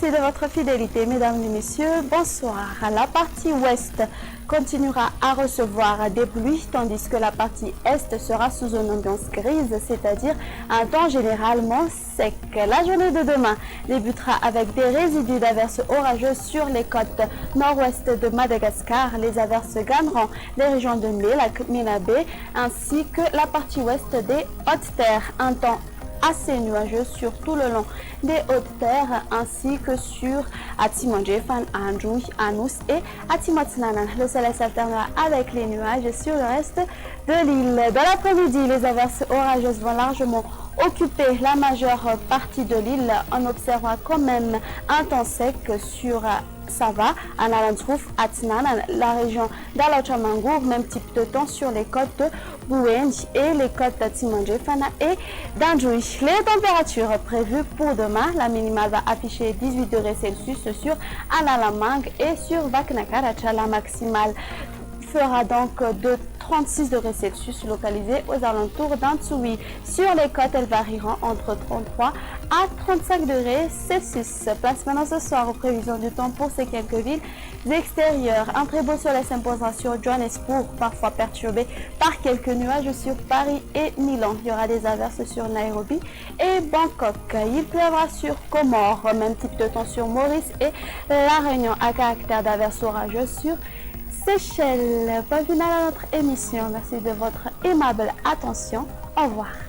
Merci de votre fidélité, mesdames et messieurs. Bonsoir. La partie ouest continuera à recevoir des pluies, tandis que la partie est sera sous une ambiance grise, c'est-à-dire un temps généralement sec. La journée de demain débutera avec des résidus d'averses orageuses sur les côtes nord-ouest de Madagascar. Les averses gagneront les régions de Minabé ainsi que la partie ouest des Hautes-Terres. Un temps assez nuageux sur tout le long des Hautes-Terres ainsi que sur Atimondjefan, Andjouy, Anous et Atimotsnanan. Le soleil s'alternera avec les nuages sur le reste de l'île. Dans l'après-midi, les averses orageuses vont largement occuper la majeure partie de l'île. On observera quand même un temps sec sur Sava, Analantrouf, Atnanan, la région d'Alachamangour, même type de temps sur les côtes de Bouenj et les côtes d'Atimandjefana et d'Andjouy. Les températures prévues pour demain, la minimale va afficher 18 degrés Celsius sur Analamang et sur Vaknakaracha. La maximale fera donc de 36 degrés Celsius localisés aux alentours d'Antsoui. Sur les côtes, elles varieront entre 33 à 35 degrés Celsius. Place maintenant ce soir aux prévisions du temps pour ces quelques villes extérieures. Un très beau soleil s'imposera sur Johannesburg, parfois perturbé par quelques nuages sur Paris et Milan. Il y aura des averses sur Nairobi et Bangkok. Il pleuvra sur Comores, même type de temps sur Maurice et La Réunion à caractère d'averses orageuses sur Seychelles. Point final à notre émission. Merci de votre aimable attention. Au revoir.